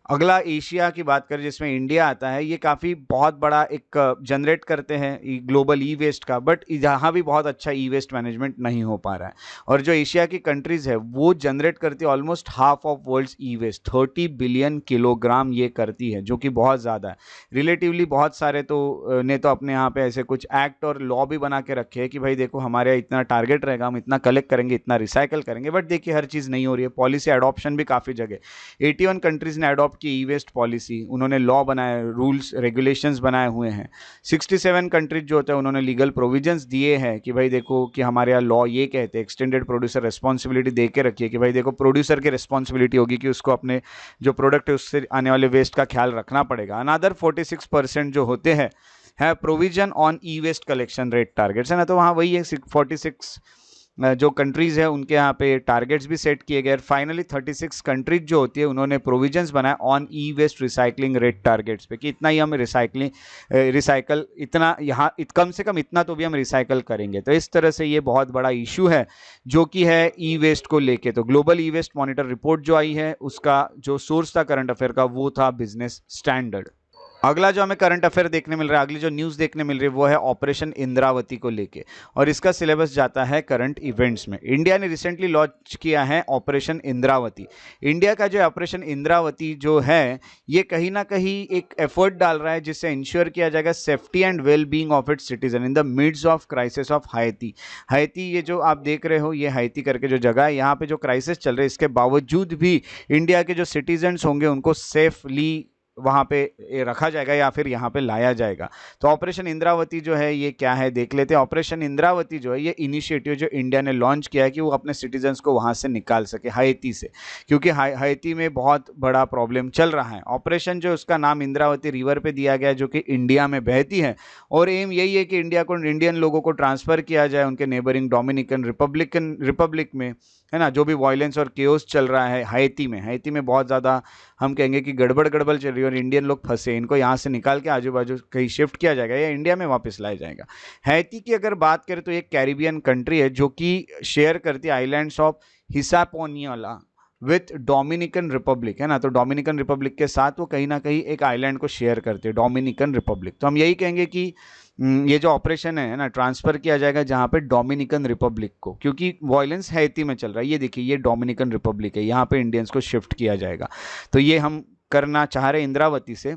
Speaker 1: अगला एशिया की बात करें जिसमें इंडिया आता है, ये काफ़ी बहुत बड़ा एक जनरेट करते हैं ग्लोबल ई वेस्ट का, बट यहाँ भी बहुत अच्छा ई वेस्ट मैनेजमेंट नहीं हो पा रहा है। और जो एशिया की कंट्रीज़ है वो जनरेट करती है almost half of world's e waste, 30 billion kilogram ये करती है, जो कि बहुत ज़्यादा है रिलेटिवली। बहुत सारे तो ने तो अपने यहाँ पे ऐसे कुछ एक्ट और लॉ भी बना के रखे हैं कि भाई देखो हमारे यहाँ इतना टारगेट रहेगा, हम इतना कलेक्ट करेंगे, इतना रिसाइकल करेंगे, बट देखिए हर चीज़ नहीं हो रही है। पॉलिसी एडॉप्शन भी काफ़ी जगह 81 कंट्रीज़ ने अडॉप्ट की ई वेस्ट पॉलिसी, उन्होंने लॉ बनाए, रूल्स रेगुलेशंस बनाए हुए हैं। 67 कंट्रीज जो होते हैं उन्होंने लीगल प्रोविजंस दिए हैं कि भाई देखो कि हमारे यहाँ लॉ ये कहते हैं, एक्सटेंडेड प्रोड्यूसर रिस्पॉन्सिबिलिटी दे के रखिए कि भाई देखो प्रोड्यूसर की रिस्पॉन्सिबिलिटी होगी कि उसको अपने जो प्रोडक्ट है उससे आने वाले वेस्ट का ख्याल रखना पड़ेगा। अनदर 46% जो होते हैं है provision on e waste collection rate targets, है ना, तो वहाँ वही है 46 जो कंट्रीज़ है उनके यहाँ पे टारगेट्स भी सेट किए गए। फाइनली 36 कंट्रीज जो होती है उन्होंने प्रोविजंस बनाए on e waste recycling rate targets पे कि इतना ही हम रिसाइकल इतना यहाँ कम से कम इतना तो भी हम रिसाइकल करेंगे। तो इस तरह से ये बहुत बड़ा इशू है जो कि है ई वेस्ट को लेके। तो global e waste monitor report जो आई है उसका जो सोर्स था करंट अफेयर का वो था बिजनेस स्टैंडर्ड। अगला जो हमें करंट अफेयर देखने मिल रहा है, अगली जो न्यूज़ देखने मिल रही है वो है ऑपरेशन इंद्रावती को लेके, और इसका सिलेबस जाता है करंट इवेंट्स में। इंडिया ने रिसेंटली लॉन्च किया है ऑपरेशन इंद्रावती। इंडिया का जो ऑपरेशन इंद्रावती जो है ये कहीं ना कहीं एक एफर्ट डाल रहा है जिससे इंश्योर किया जाएगा safety and well being of its citizen in the midst of crisis of Haiti. Haiti, ये जो आप देख रहे हो, ये हैती करके जो जगह है, यहाँ पे जो क्राइसिस चल रहे हैं इसके बावजूद भी इंडिया के जो सिटीजन्स होंगे उनको सेफली वहाँ पे रखा जाएगा या फिर यहाँ पे लाया जाएगा। तो ऑपरेशन इंद्रावती जो है ये क्या है देख लेते हैं। ऑपरेशन इंद्रावती जो है ये इनिशिएटिव जो इंडिया ने लॉन्च किया है कि वो अपने सिटीजन्स को वहाँ से निकाल सके, हैती से, क्योंकि हैती में बहुत बड़ा प्रॉब्लम चल रहा है। ऑपरेशन जो उसका नाम इंद्रावती रिवर पे दिया गया है जो कि इंडिया में बहती है, और एम यही है कि इंडियन लोगों को ट्रांसफ़र किया जाए उनके नेबरिंग डोमिनिकन रिपब्लिक में, है ना। जो भी वायलेंस और केओस चल रहा है हैती में बहुत ज़्यादा हम कहेंगे कि गड़बड़ चल रही है और इंडियन लोग फंसे, इनको यहाँ से निकाल के आजू बाजू कहीं शिफ्ट किया जाएगा या इंडिया में वापस लाया जाएगा। हैती की अगर बात करें तो एक कैरिबियन कंट्री है जो कि शेयर करती है islands of Hispaniola with Dominican Republic, है ना। तो डोमिनिकन रिपब्लिक के साथ वो कहीं ना कहीं एक आइलैंड को शेयर करते हैं, डोमिनिकन रिपब्लिक। तो हम यही कहेंगे कि ये जो ऑपरेशन है ना, ट्रांसफ़र किया जाएगा जहाँ पे डोमिनिकन रिपब्लिक को, क्योंकि वायलेंस हैती में चल रहा है। ये देखिए, ये डोमिनिकन रिपब्लिक है, यहाँ पे इंडियंस को शिफ्ट किया जाएगा। तो ये हम करना चाह रहे हैं इंद्रावती से।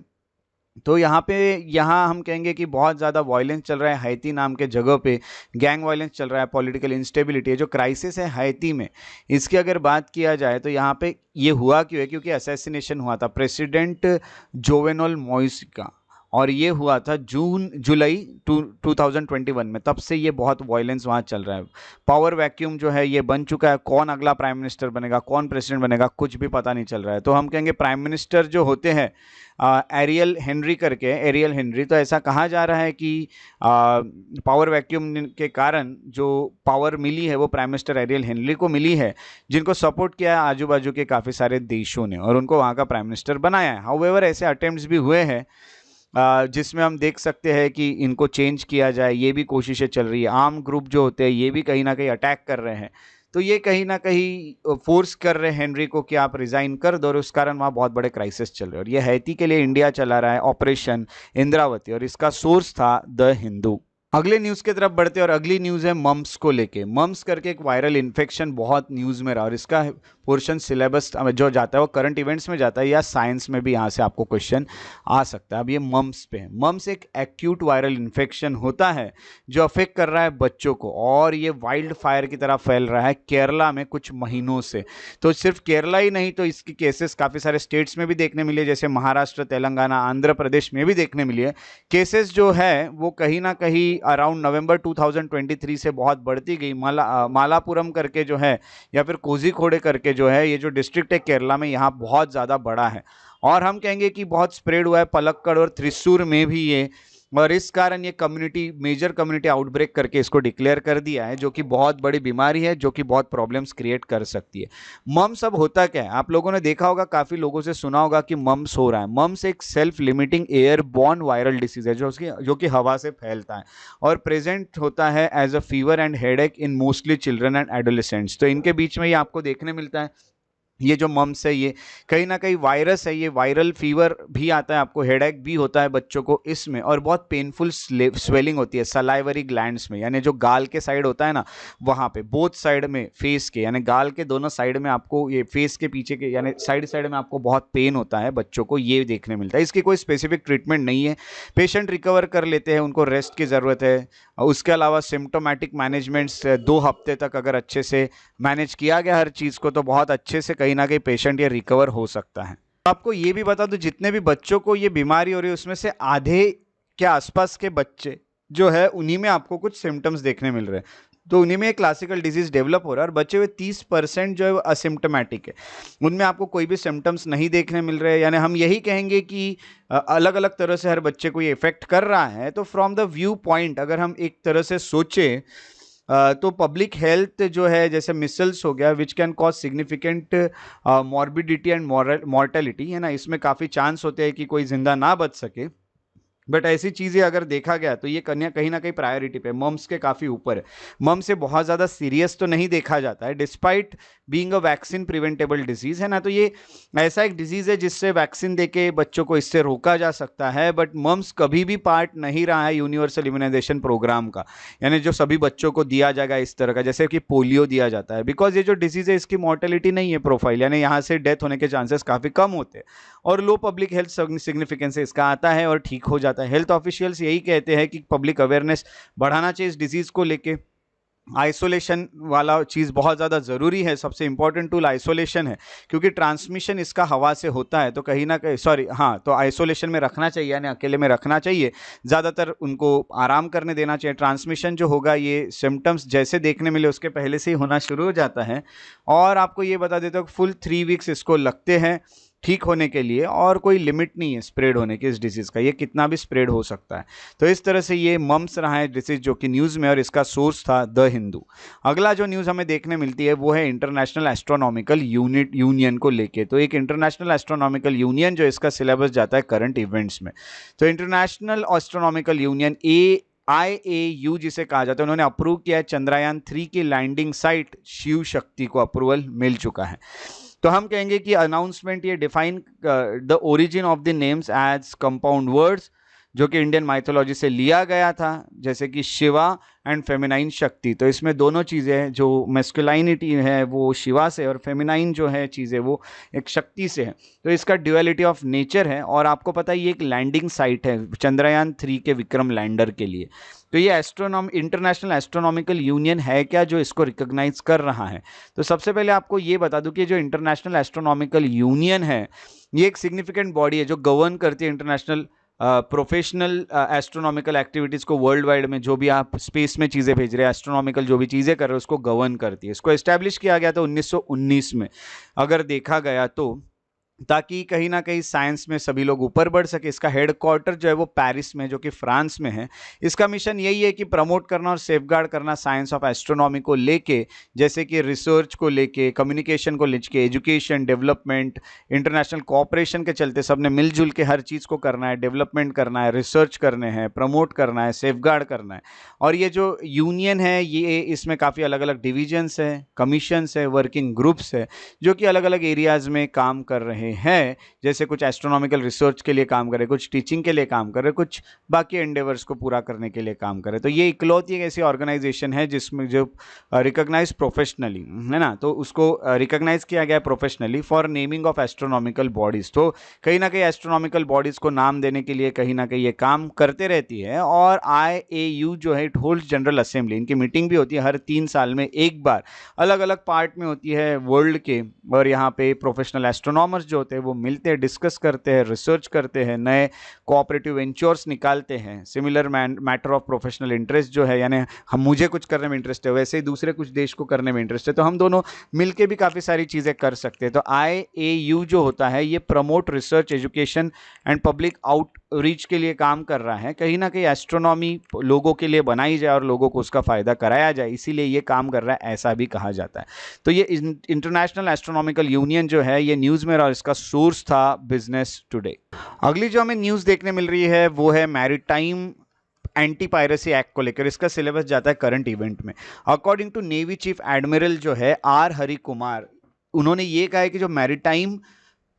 Speaker 1: तो यहाँ हम कहेंगे कि बहुत ज़्यादा वायलेंस चल रहा है हैती नाम के जगह पे, गैंग वायलेंस चल रहा है, पॉलिटिकल इंस्टेबिलिटी है, जो क्राइसिस है हैती में, इसकी अगर बात किया जाए तो यहाँ पे ये हुआ क्यों है, क्योंकि असैसिनेशन हुआ था प्रेसिडेंट जोवेनल मोइस का, और ये हुआ था जुलाई 2021 में। तब से ये बहुत वायलेंस वहाँ चल रहा है। पावर वैक्यूम जो है ये बन चुका है, कौन अगला प्राइम मिनिस्टर बनेगा, कौन प्रेसिडेंट बनेगा, कुछ भी पता नहीं चल रहा है। तो हम कहेंगे प्राइम मिनिस्टर जो होते हैं एरियल हेनरी करके, एरियल हेनरी, तो ऐसा कहा जा रहा है कि पावर वैक्यूम के कारण जो पावर मिली है वो प्राइम मिनिस्टर एरियल हेनरी को मिली है, जिनको सपोर्ट किया है आजू बाजू के काफ़ी सारे देशों ने, और उनको वहाँ का प्राइम मिनिस्टर बनाया है। हाउएवर ऐसे अटेम्प्ट्स भी हुए हैं जिसमें हम देख सकते हैं कि इनको चेंज किया जाए, ये भी कोशिशें चल रही है। आर्म ग्रुप जो होते हैं ये भी कहीं ना कहीं अटैक कर रहे हैं, तो ये कहीं ना कहीं फोर्स कर रहे हैं हेनरी को कि आप रिजाइन कर दो, और उस कारण वहाँ बहुत बड़े क्राइसिस चल रहे हैं। और ये हैती के लिए इंडिया चला रहा है ऑपरेशन इंद्रावती, और इसका सोर्स था द हिंदू। अगले न्यूज़ की तरफ बढ़ते हैं, और अगली न्यूज़ है मम्स को लेके। मम्स करके एक वायरल इन्फेक्शन बहुत न्यूज़ में रहा, और इसका पोर्शन सिलेबस जो जाता है वो करंट इवेंट्स में जाता है या साइंस में भी, यहाँ से आपको क्वेश्चन आ सकता है। अब ये मम्स पे है। मम्स एक एक्यूट वायरल इन्फेक्शन होता है जो अफेक्ट कर रहा है बच्चों को, और ये वाइल्ड फायर की तरह फैल रहा है केरला में कुछ महीनों से। तो सिर्फ केरला ही नहीं, तो इसकी केसेस काफ़ी सारे स्टेट्स में भी देखने मिले, जैसे महाराष्ट्र, तेलंगाना, आंध्र प्रदेश में भी देखने मिली है। केसेस जो है वो कहीं ना कहीं अराउंड नवंबर 2023 से बहुत बढ़ती गई। मालापुरम करके जो है, या फिर कोझिकोडे करके जो है, ये जो डिस्ट्रिक्ट है केरला में, यहाँ बहुत ज़्यादा बड़ा है, और हम कहेंगे कि बहुत स्प्रेड हुआ है पलक्कड़ और त्रिशूर में भी ये, और इस कारण ये मेजर कम्युनिटी आउटब्रेक करके इसको डिक्लेयर कर दिया है, जो कि बहुत बड़ी बीमारी है, जो कि बहुत प्रॉब्लम्स क्रिएट कर सकती है। मम्स अब होता क्या है, आप लोगों ने देखा होगा, काफ़ी लोगों से सुना होगा कि मम्स हो रहा है। मम्स एक self limiting air born viral disease है जो कि हवा से फैलता है, और प्रेजेंट होता है as a fever and headache in mostly children and adolescents. तो इनके बीच में ये आपको देखने मिलता है। ये जो मम्स है ये कहीं ना कहीं वायरस है, ये वायरल फीवर भी आता है, आपको हेडेक भी होता है बच्चों को इसमें, और बहुत पेनफुल स्वेलिंग होती है सलाइवरी ग्लैंड्स में, यानी जो गाल के साइड होता है ना, वहाँ पे बोथ साइड में फेस के, यानी गाल के दोनों साइड में आपको, ये फेस के पीछे के यानी साइड में आपको बहुत पेन होता है बच्चों को, ये देखने मिलता है। इसकी कोई स्पेसिफिक ट्रीटमेंट नहीं है, पेशेंट रिकवर कर लेते हैं, उनको रेस्ट की ज़रूरत है। उसके अलावा सिम्टोमेटिक मैनेजमेंट्स 2 हफ्ते तक अगर अच्छे से मैनेज किया गया हर चीज़ को, तो बहुत अच्छे से कहीं ना कहीं पेशेंट ये रिकवर हो सकता है। आपको ये भी बता दूं, जितने भी बच्चों को ये बीमारी हो रही है उसमें से आधे के आसपास के बच्चे जो है उन्हीं में आपको कुछ सिम्टम्स देखने मिल रहे हैं, तो उन्हीं में क्लासिकल डिजीज डेवलप हो रहा है, और बचे हुए 30% जो है असिम्टोमेटिक है, उनमें आपको कोई भी सिम्टम्स नहीं देखने मिल रहे हैं। यानी हम यही कहेंगे कि अलग अलग तरह से हर बच्चे को ये इफेक्ट कर रहा है। तो फ्रॉम द व्यू पॉइंट अगर हम एक तरह से सोचें तो पब्लिक हेल्थ जो है, जैसे मिसल्स हो गया which can cause significant morbidity and mortality, है ना, इसमें काफ़ी चांस होते हैं कि कोई जिंदा ना बच सके, बट ऐसी चीज़ें अगर देखा गया तो ये कहीं ना कहीं प्रायोरिटी पे मम्स के काफ़ी ऊपर है। मम्स से बहुत ज़्यादा सीरियस तो नहीं देखा जाता है despite being a vaccine preventable disease, है ना। तो ये ऐसा एक डिजीज़ है जिससे वैक्सीन देके बच्चों को इससे रोका जा सकता है, बट मम्स कभी भी पार्ट नहीं रहा है यूनिवर्सल इम्यूनाइजेशन प्रोग्राम का, यानी जो सभी बच्चों को दिया जाएगा इस तरह का, जैसे कि पोलियो दिया जाता है। बिकॉज ये जो डिजीज़ है इसकी मॉर्टेलिटी नहीं है प्रोफाइल, यानी यहाँ से डेथ होने के चांसेस काफ़ी कम होते हैं और लो पब्लिक हेल्थ सिग्निफिकेंस इसका आता है और ठीक हो जाता है। हेल्थ ऑफिशियल्स यही कहते हैं कि पब्लिक अवेयरनेस बढ़ाना चाहिए इस डिजीज़ को लेके। आइसोलेशन वाला चीज़ बहुत ज़्यादा ज़रूरी है, सबसे इंपॉर्टेंट टूल आइसोलेशन है, क्योंकि ट्रांसमिशन इसका हवा से होता है। तो कहीं ना कहीं तो आइसोलेशन में रखना चाहिए, यानी अकेले में रखना चाहिए, ज़्यादातर उनको आराम करने देना चाहिए। ट्रांसमिशन जो होगा ये सिम्टम्स जैसे देखने मिले उसके पहले से ही होना शुरू हो जाता है। और आपको ये बता देता हूँ फुल 3 वीक्स इसको लगते हैं ठीक होने के लिए, और कोई लिमिट नहीं है स्प्रेड होने की इस डिसीज़ का, ये कितना भी स्प्रेड हो सकता है। तो इस तरह से ये मम्स रहा है डिसीज़ जो कि न्यूज़ में, और इसका सोर्स था द हिंदू। अगला जो न्यूज़ हमें देखने मिलती है वो है इंटरनेशनल एस्ट्रोनॉमिकल यूनियन को लेके। तो एक इंटरनेशनल एस्ट्रोनॉमिकल यूनियन जो इसका सिलेबस जाता है करंट इवेंट्स में। तो इंटरनेशनल एस्ट्रोनॉमिकल यूनियन IAU जिसे कहा जाता है, उन्होंने अप्रूव किया है चंद्रयान 3 की लैंडिंग साइट शिव शक्ति को अप्रूवल मिल चुका है। तो हम कहेंगे कि अनाउंसमेंट ये define the origin of the names as compound words, जो कि इंडियन माइथोलॉजी से लिया गया था, जैसे कि शिवा एंड फेमिनाइन शक्ति। तो इसमें दोनों चीज़ें, जो मेस्कुलाइनिटी है वो शिवा से, और फेमिनाइन जो है चीज़ें वो एक शक्ति से है। तो इसका ड्यूअलिटी ऑफ नेचर है, और आपको पता है ये एक लैंडिंग साइट है चंद्रयान 3 के विक्रम लैंडर के लिए। तो ये इंटरनेशनल एस्ट्रोनॉमिकल यूनियन है क्या जो इसको रिकॉग्नाइज कर रहा है? तो सबसे पहले आपको ये बता दूं कि जो इंटरनेशनल एस्ट्रोनॉमिकल यूनियन है ये एक सिग्निफिकेंट बॉडी है जो गवर्न करती है इंटरनेशनल प्रोफेशनल एस्ट्रोनॉमिकल एक्टिविटीज़ को वर्ल्ड वाइड में। जो भी आप स्पेस में चीज़ें भेज रहे हैं, एस्ट्रोनॉमिकल जो भी चीज़ें कर रहे हैं, उसको गवर्न करती है। इसको एस्टैब्लिश किया गया था 1919 में अगर देखा गया तो, ताकि कहीं ना कहीं साइंस में सभी लोग ऊपर बढ़ सके। इसका हेडक्वार्टर जो है वो पेरिस में, जो कि फ्रांस में है। इसका मिशन यही है कि प्रमोट करना और सेफगार्ड करना साइंस ऑफ एस्ट्रोनॉमी को लेके, जैसे कि रिसर्च को लेके, कम्युनिकेशन को लेके, एजुकेशन, डेवलपमेंट, इंटरनेशनल कोऑपरेशन के चलते सबने मिलजुल के हर चीज़ को करना है, डेवलपमेंट करना है, रिसर्च करने हैं, प्रमोट करना है, सेफगार्ड करना है। और ये जो यूनियन है ये, इसमें काफ़ी अलग अलग डिविजन्स है, कमीशंस है, वर्किंग ग्रुप्स है, जो कि अलग अलग एरियाज़ में काम कर रहे हैं। जैसे कुछ एस्ट्रोनॉमिकल रिसर्च के लिए काम करे, कुछ टीचिंग के लिए काम करे, कुछ बाकी एंडेवर्स को पूरा करने के लिए काम करे। तो ये इकलौती एक ऐसी ऑर्गेनाइजेशन है जिसमें जो रिकॉग्नाइज प्रोफेशनली, है ना, तो उसको रिकॉग्नाइज किया गया professionally for naming of astronomical bodies. तो कहीं ना कहीं एस्ट्रोनॉमिकल बॉडीज को नाम देने के लिए कहीं ना कहीं ये काम करते रहती है। और IAU जो है इट होल्ड्स जनरल असेंबली, इनकी मीटिंग भी होती है हर 3 साल में एक बार, अलग अलग पार्ट में होती है वर्ल्ड के। और यहाँ पे प्रोफेशनल एस्ट्रोनॉमर्स जो होते हैं वो मिलते हैं, डिस्कस करते हैं, रिसर्च करते हैं, नए कोऑपरेटिव वेंचर्स निकालते हैं। Similar matter of professional interest जो है, यानी हम, मुझे कुछ करने में इंटरेस्ट है वैसे ही दूसरे कुछ देश को करने में इंटरेस्ट है, तो हम दोनों मिलके भी काफ़ी सारी चीज़ें कर सकते हैं। तो IAU जो होता है ये promote research, education and public outreach के लिए काम कर रहा है। कहीं ना कहीं एस्ट्रोनॉमी लोगों के लिए बनाई जाए और लोगों को उसका फ़ायदा कराया जाए, इसीलिए ये काम कर रहा है, ऐसा भी कहा जाता है। तो ये इंटरनेशनल एस्ट्रोनॉमिकल यूनियन जो है ये न्यूज़ में, और इसका सोर्स था बिजनेस टुडे। अगली जो हमें न्यूज़ देखने मिल रही है वो है मैरीटाइम एंटी पायरेसी एक्ट को लेकर। इसका सिलेबस जाता है करंट इवेंट में। According to navy chief admiral जो है R हरि कुमार, उन्होंने ये कहा है कि जो मैरीटाइम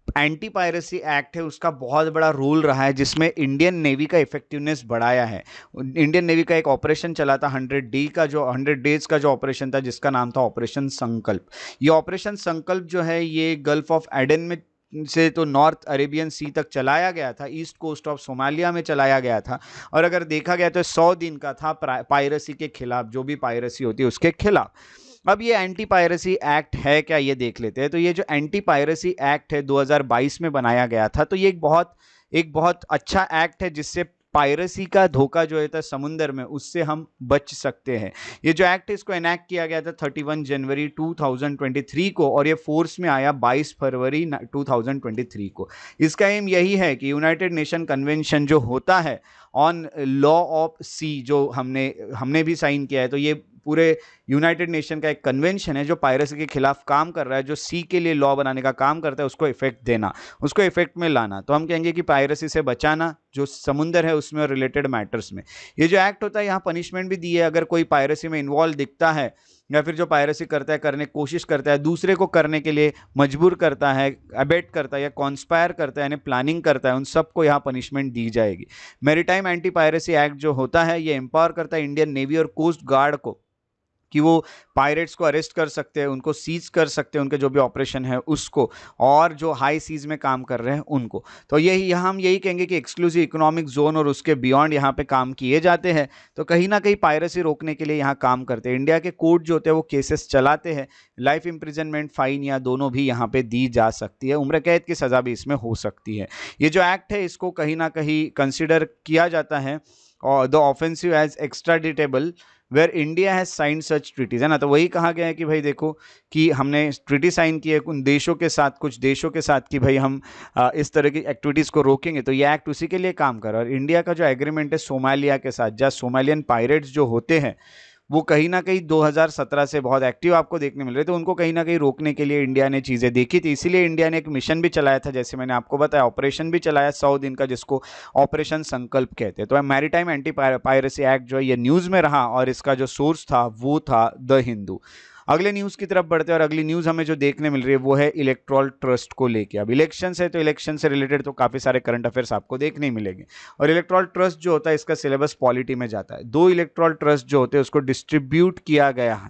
Speaker 1: एंटी पायरेसी एक्ट है उसका बहुत बड़ा रोल रहा है, जिसमें इंडियन नेवी का इफेक्टिवनेस बढ़ाया है। इंडियन नेवी का एक ऑपरेशन चला था 100 डेज का जो ऑपरेशन था, जिसका नाम था ऑपरेशन संकल्प। ये ऑपरेशन संकल्प जो है ये गल्फ ऑफ एडन में से तो नॉर्थ अरेबियन सी तक चलाया गया था, ईस्ट कोस्ट ऑफ सोमालिया में चलाया गया था। और अगर देखा गया तो 100 दिन का था पायरेसी के खिलाफ, जो भी पायरेसी होती है उसके खिलाफ। अब ये एंटी पायरेसी एक्ट है क्या, ये देख लेते हैं। तो ये जो एंटी पायरेसी एक्ट है 2022 में बनाया गया था। तो ये एक बहुत अच्छा एक्ट है जिससे पायरेसी का धोखा जो है समुंदर में, उससे हम बच सकते हैं। ये जो एक्ट है इसको एनैक्ट किया गया था 31 जनवरी 2023 को, और ये फोर्स में आया 22 फरवरी 2023 को। इसका एम यही है कि यूनाइटेड नेशन कन्वेंशन जो होता है ऑन लॉ ऑफ सी, जो हमने भी साइन किया है, तो ये पूरे यूनाइटेड नेशन का एक कन्वेंशन है जो पायरेसी के खिलाफ काम कर रहा है, जो सी के लिए लॉ बनाने का काम करता है, उसको इफेक्ट देना, उसको इफेक्ट में लाना। तो हम कहेंगे कि पायरेसी से बचाना जो समुंदर है उसमें और रिलेटेड मैटर्स में। ये जो एक्ट होता है यहाँ पनिशमेंट भी दी है, अगर कोई पायरेसी में इन्वॉल्व दिखता है या फिर जो पायरेसी करता है, करने की कोशिश करता है, दूसरे को करने के लिए मजबूर करता है, अबेट करता है या कॉन्स्पायर करता है, यानी प्लानिंग करता है, उन सबको यहाँ पनिशमेंट दी जाएगी। मैरीटाइम एंटी पायरेसी एक्ट जो होता है ये एम्पावर करता है इंडियन नेवी और कोस्ट गार्ड को कि वो पायरेट्स को अरेस्ट कर सकते हैं, उनको सीज कर सकते हैं, उनके जो भी ऑपरेशन है उसको, और जो हाई सीज में काम कर रहे हैं उनको। तो यही यहाँ हम यही कहेंगे कि एक्सक्लूसिव इकोनॉमिक जोन और उसके बियॉन्ड यहाँ पे काम किए जाते हैं। तो कहीं ना कहीं पायरेसी रोकने के लिए यहाँ काम करते हैं। इंडिया के कोर्ट जो होते हैं वो केसेस चलाते हैं, लाइफ इंप्रिजनमेंट, फाइन या दोनों भी यहाँ पे दी जा सकती है, उम्र कैद की सजा भी इसमें हो सकती है। ये जो एक्ट है इसको कहीं ना कहीं कंसिडर किया जाता है और the offensive as extraditable where India has sign such treaties, है ना। तो वही कहा गया है कि भाई देखो कि हमने ट्रीटी साइन की है उन देशों के साथ, कुछ देशों के साथ, कि भाई हम इस तरह की एक्टिविटीज़ को रोकेंगे। तो ये एक्ट उसी के लिए काम कर रहा है। और इंडिया का जो एग्रीमेंट है सोमालिया के साथ, जहाँ सोमालियन पायरेट्स जो होते हैं वो कहीं ना कहीं 2017 से बहुत एक्टिव आपको देखने मिल रहे थे, उनको कहीं ना कहीं रोकने के लिए इंडिया ने चीज़ें देखी थी। इसीलिए इंडिया ने एक मिशन भी चलाया था, जैसे मैंने आपको बताया, ऑपरेशन भी चलाया 100 दिन का, जिसको ऑपरेशन संकल्प कहते हैं। तो मैरीटाइम एंटी पायरेसी एक्ट जो है ये न्यूज़ में रहा और इसका जो सोर्स था वो था द हिंदू। अगले न्यूज़ की तरफ बढ़ते हैं और अगली न्यूज़ हमें जो देखने मिल रही है वो है इलेक्टोरल ट्रस्ट को लेके। अब इलेक्शन है तो इलेक्शन से रिलेटेड तो काफ़ी सारे करंट अफेयर्स आपको देखने ही मिलेंगे। और इलेक्टोरल ट्रस्ट जो होता है इसका सिलेबस पॉलिटी में जाता है। 2 इलेक्टोरल ट्रस्ट जो होते हैं उसको डिस्ट्रीब्यूट किया गया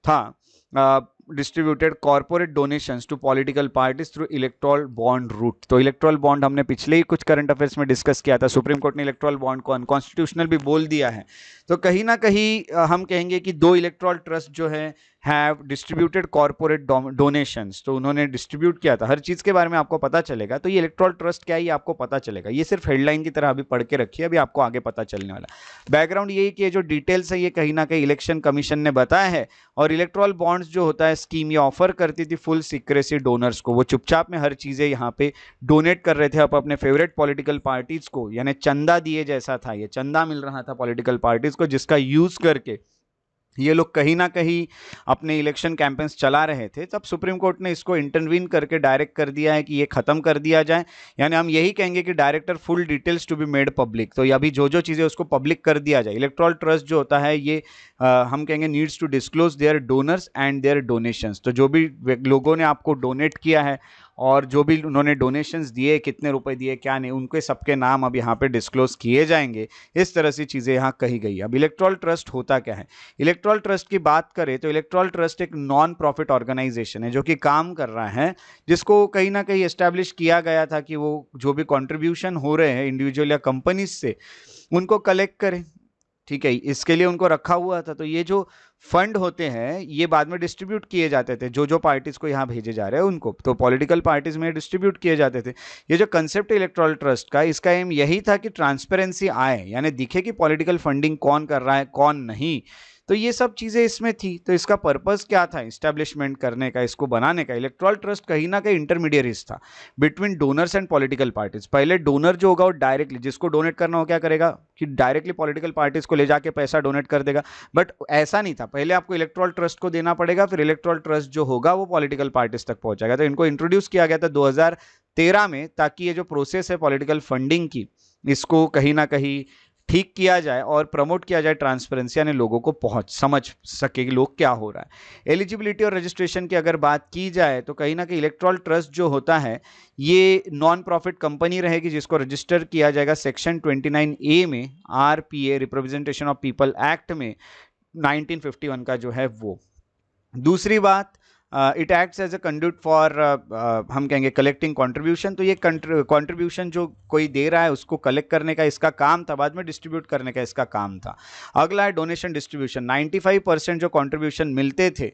Speaker 1: था distributed corporate donations to political parties through electoral bond route. तो इलेक्टोरल बॉन्ड हमने पिछले ही कुछ करंट अफेयर्स में डिस्कस किया था, सुप्रीम कोर्ट ने इलेक्टोरल बॉन्ड को अनकॉन्स्टिट्यूशनल भी बोल दिया है। तो कहीं ना कहीं हम कहेंगे कि 2 इलेक्टोरल ट्रस्ट जो है हैव डिस्ट्रीब्यूटेड कॉर्पोरेट डोनेशंस, तो उन्होंने डिस्ट्रीब्यूट किया था। हर चीज़ के बारे में आपको पता चलेगा। तो ये इलेक्टोरल ट्रस्ट क्या है ये आपको पता चलेगा, ये सिर्फ हेडलाइन की तरह अभी पढ़ के रखिए, अभी आपको आगे पता चलने वाला। बैकग्राउंड यही कि ये जो डिटेल्स है ये कहीं ना कहीं इलेक्शन कमीशन ने बताया है। और इलेक्टोरल बॉन्ड्स जो होता है स्कीम ये ऑफर करती थी फुल सीक्रेसी डोनर्स को, वो चुपचाप में हर चीज़ें यहाँ पे डोनेट कर रहे थे आप अपने फेवरेट पॉलिटिकल पार्टीज को, यानी चंदा दिए जैसा था, ये चंदा मिल रहा था पॉलिटिकल पार्टीज को, जिसका यूज करके ये लोग कहीं ना कहीं अपने इलेक्शन कैंपेन्स चला रहे थे। तब सुप्रीम कोर्ट ने इसको इंटरवीन करके डायरेक्ट कर दिया है कि ये खत्म कर दिया जाए, यानी हम यही कहेंगे कि director full details to be made public. तो अभी जो जो चीज़ें उसको पब्लिक कर दिया जाए। इलेक्टोरल ट्रस्ट जो होता है ये हम कहेंगे needs to disclose their donors and their donations. तो जो भी लोगों ने आपको डोनेट किया है और जो भी उन्होंने डोनेशंस दिए, कितने रुपए दिए, क्या नहीं, उनके सबके नाम अब यहाँ पे डिस्क्लोज किए जाएंगे। इस तरह से चीज़ें यहाँ कही गई। अब इलेक्टोरल ट्रस्ट होता क्या है? इलेक्टोरल ट्रस्ट की बात करें तो इलेक्टोरल ट्रस्ट एक नॉन प्रॉफिट ऑर्गेनाइजेशन है जो कि काम कर रहा है, जिसको कहीं ना कहीं एस्टैब्लिश किया गया था कि वो जो भी कॉन्ट्रीब्यूशन हो रहे हैं इंडिविजुअल या कंपनीज से उनको कलेक्ट करें। ठीक है, इसके लिए उनको रखा हुआ था। तो ये जो फंड होते हैं ये बाद में डिस्ट्रीब्यूट किए जाते थे, जो जो पार्टीज को यहाँ भेजे जा रहे हैं उनको, तो पॉलिटिकल पार्टीज में डिस्ट्रीब्यूट किए जाते थे। ये जो कंसेप्ट इलेक्टोरल ट्रस्ट का, इसका एम यही था कि ट्रांसपेरेंसी आए, यानी दिखे कि पॉलिटिकल फंडिंग कौन कर रहा है कौन नहीं। तो ये सब चीज़ें इसमें थी। तो इसका पर्पस क्या था इस्टेब्लिशमेंट करने का, इसको बनाने का? इलेक्टोरल ट्रस्ट कहीं ना कहीं इंटरमीडियरीज था between donors and political parties. पहले डोनर जो होगा वो डायरेक्टली जिसको डोनेट करना हो क्या करेगा कि डायरेक्टली पॉलिटिकल पार्टीज को ले जाके पैसा डोनेट कर देगा। बट ऐसा नहीं था, पहले आपको इलेक्टोरल ट्रस्ट को देना पड़ेगा, फिर इलेक्टोरल ट्रस्ट जो होगा वो पॉलिटिकल पार्टीज तक पहुंचाएगा। तो इनको इंट्रोड्यूस किया गया था 2013 में, ताकि ये जो प्रोसेस है पॉलिटिकल फंडिंग की इसको कहीं ना कहीं ठीक किया जाए और प्रमोट किया जाए ट्रांसपेरेंसी, यानी लोगों को पहुंच समझ सके कि लोग क्या हो रहा है। एलिजिबिलिटी और रजिस्ट्रेशन की अगर बात की जाए तो कहीं ना कहीं इलेक्टोरल ट्रस्ट जो होता है ये नॉन प्रॉफिट कंपनी रहेगी, जिसको रजिस्टर किया जाएगा सेक्शन 29A में, RPA representation of people act में 1951 का जो है वो। दूसरी बात, it acts as a conduit for हम कहेंगे कलेक्टिंग कंट्रीब्यूशन। तो ये कंट्रीब्यूशन जो कोई दे रहा है उसको कलेक्ट करने का इसका काम था, बाद में डिस्ट्रीब्यूट करने का इसका काम था। अगला है डोनेशन डिस्ट्रीब्यूशन। 95% जो कंट्रीब्यूशन मिलते थे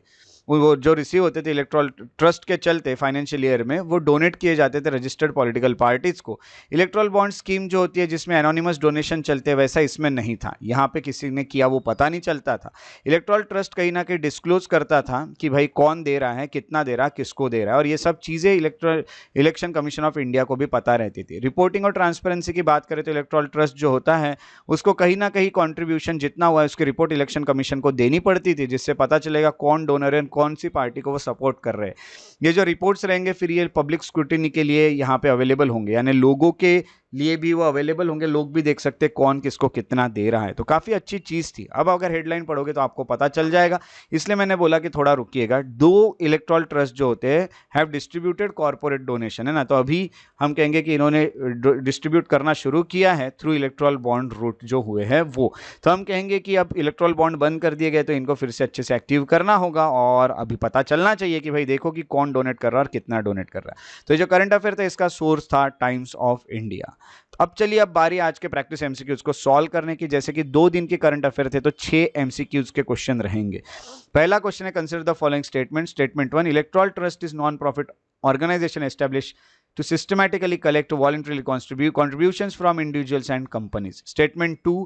Speaker 1: वो जो रिसीव होते थे इलेक्टोरल ट्रस्ट के चलते फाइनेंशियल ईयर में, वो डोनेट किए जाते थे रजिस्टर्ड पॉलिटिकल पार्टीज को। इलेक्टोरल बॉन्ड स्कीम जो होती है जिसमें एनोनिमस डोनेशन चलते हैं, वैसा इसमें नहीं था। यहाँ पे किसी ने किया वो पता नहीं चलता था। इलेक्टोरल ट्रस्ट कहीं ना कहीं डिस्क्लोज करता था कि भाई कौन दे रहा है, कितना दे रहा है, किसको दे रहा है, और ये सब चीज़ें इलेक्शन कमीशन ऑफ इंडिया को भी पता रहती थी। रिपोर्टिंग और ट्रांसपेरेंसी की बात करें तो इलेक्टोरल ट्रस्ट जो होता है उसको कहीं ना कहीं कॉन्ट्रीब्यूशन जितना हुआ है उसकी रिपोर्ट इलेक्शन कमीशन को देनी पड़ती थी, जिससे पता चलेगा कौन डोनर है, कौन सी पार्टी को वो सपोर्ट कर रहे हैं। ये जो रिपोर्ट्स रहेंगे फिर ये पब्लिक स्क्रूटिनी के लिए यहाँ पे अवेलेबल होंगे, यानी लोगों के लिए भी वो अवेलेबल होंगे, लोग भी देख सकते हैं कौन किसको कितना दे रहा है। तो काफ़ी अच्छी चीज़ थी। अब अगर हेडलाइन पढ़ोगे तो आपको पता चल जाएगा, इसलिए मैंने बोला कि थोड़ा रुकिएगा। 2 इलेक्टोरल ट्रस्ट जो होते हैं हैव डिस्ट्रीब्यूटेड कॉर्पोरेट डोनेशन, है ना, तो अभी हम कहेंगे कि इन्होंने डिस्ट्रीब्यूट करना शुरू किया है थ्रू इलेक्टोरल बॉन्ड रूट जो हुए हैं वो। तो हम कहेंगे कि अब इलेक्टोरल बॉन्ड बंद कर दिए गए तो इनको फिर से अच्छे से एक्टिव करना होगा, और अभी पता चलना चाहिए कि भाई देखो कि कौन डोनेट कर रहा है और कितना डोनेट कर रहा है। तो ये जो करंट अफेयर था इसका सोर्स था टाइम्स ऑफ इंडिया। अब चलिए, अब बारी आज के प्रैक्टिस एमसीक्यूज को सॉल्व करने की। जैसे कि 2 दिन के करंट अफेयर थे तो 6 एमसीक्यूज के क्वेश्चन रहेंगे। पहला क्वेश्चन है, consider the following statement. Statement 1, electoral trust is non profit organization established to systematically collect voluntarily contributions from individuals and companies. Statement 2,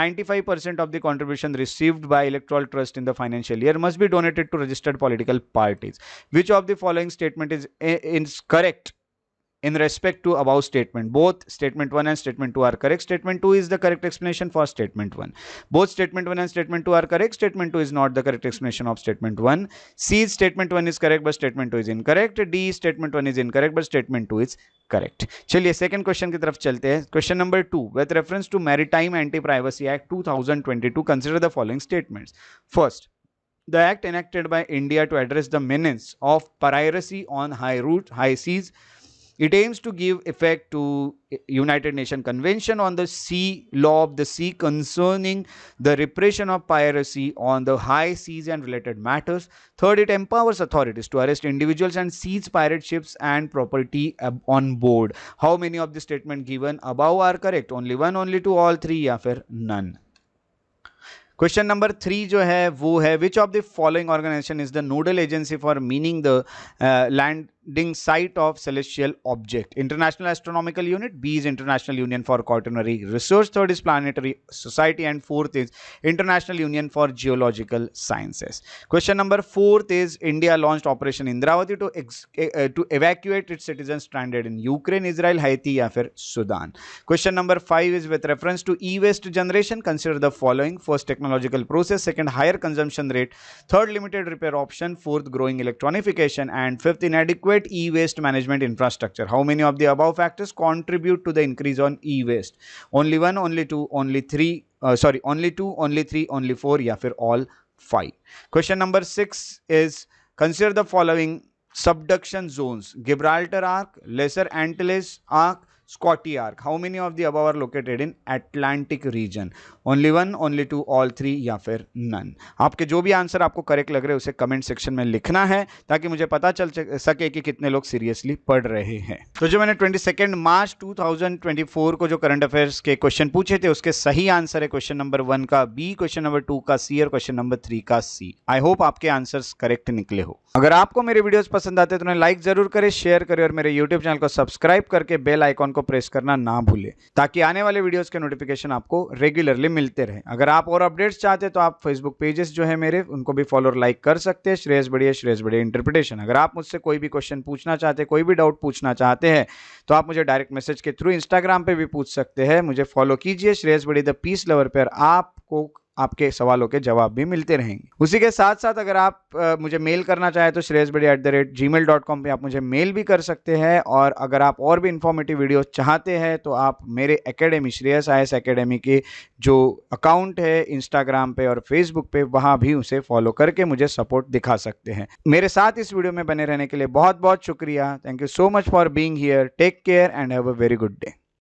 Speaker 1: 95% of the contribution received by electoral trust in the financial year must be donated to registered political parties. Which of the following statement is correct in respect to above statement? Both statement 1 and statement 2 are correct. Statement 2 is the correct explanation for statement 1. Both statement 1 and statement 2 are correct. Statement 2 is not the correct explanation of statement 1. C, statement 1 is correct but statement 2 is incorrect. D, statement 1 is incorrect but statement 2 is correct. चलिए second question की तरफ चलते हैं। Question number 2, with reference to Maritime Anti-Piracy Act 2022, consider the following statements. First, the act enacted by India to address the menace of piracy on high seas. It aims to give effect to United Nations Convention on the Sea Law of the Sea concerning the repression of piracy on the high seas and related matters. Third, it empowers authorities to arrest individuals and seize pirate ships and property on board. How many of the statements given above are correct? Only one, only two, all three, या फिर none? Question number 3 जो है वो है, which of the following organisation is the nodal agency for meaning the landing site of celestial object? International astronomical unit, B is international union for quaternary research, third is planetary society, and fourth is international union for geological sciences. Question number 4 is, India launched operation Indravati to evacuate its citizens stranded in Ukraine, Israel, Haiti, या फिर Sudan. Question number 5 is with reference to e-waste generation, consider the following. First, technological process. Second, higher consumption rate. Third, limited repair option. Fourth, growing electronification. And fifth, inadequate e-waste management infrastructure. How many of the above factors contribute to the increase on e-waste? Only one, only two, only three, only two, only three, only four, या फिर all 5. Question number 6 is, consider the following subduction zones: Gibraltar Arc, Lesser Antilles Arc, Scotty Arc. How many of the above are located in Atlantic region? Only one, only two, all three, या फिर none. आपके जो भी answer आपको correct लग रहे हैं उसे कमेंट सेक्शन में लिखना है ताकि मुझे पता चल सके कि कितने लोग सीरियसली पढ़ रहे हैं। तो जो मैंने 22 मार्च 2024 को जो करंट अफेयर्स के क्वेश्चन पूछे थे उसके सही आंसर है क्वेश्चन नंबर 1 का बी, क्वेश्चन नंबर 2 का सी और क्वेश्चन नंबर 3 का सी। आई होप आपके आंसर्स करेक्ट निकले हो। अगर आपको मेरे वीडियोस पसंद आते हैं तो उन्हें लाइक जरूर करें, शेयर करें और मेरे यूट्यूब चैनल को सब्सक्राइब करके बेल आइकॉन को प्रेस करना ना भूलें ताकि आने वाले वीडियोस के नोटिफिकेशन आपको रेगुलरली मिलते रहे। अगर आप और अपडेट्स चाहते हैं तो आप फेसबुक पेजेस जो है मेरे उनको भी फॉलो और लाइक कर सकते हैं, श्रेयस बढ़िया इंटरप्रिटेशन। अगर आप मुझसे कोई भी क्वेश्चन पूछना चाहते हैं, कोई भी डाउट पूछना चाहते हैं तो आप मुझे डायरेक्ट मैसेज के थ्रू इंस्टाग्राम पे भी पूछ सकते हैं। मुझे फॉलो कीजिए श्रेयस बढ़िया द पीस लवर पर, आपको आपके सवालों के जवाब भी मिलते रहेंगे। उसी के साथ साथ अगर आप मुझे मेल करना चाहे तो shreyasbadi@gmail.com पे आप मुझे मेल भी कर सकते हैं। और अगर आप और भी इंफॉर्मेटिव वीडियो चाहते हैं तो आप मेरे एकेडमी श्रेयस IAS एकेडमी के जो अकाउंट है इंस्टाग्राम पे और फेसबुक पे वहां भी उसे फॉलो करके मुझे सपोर्ट दिखा सकते हैं। मेरे साथ इस वीडियो में बने रहने के लिए बहुत बहुत शुक्रिया। Thank you so much for being here. Take care and have a very good day.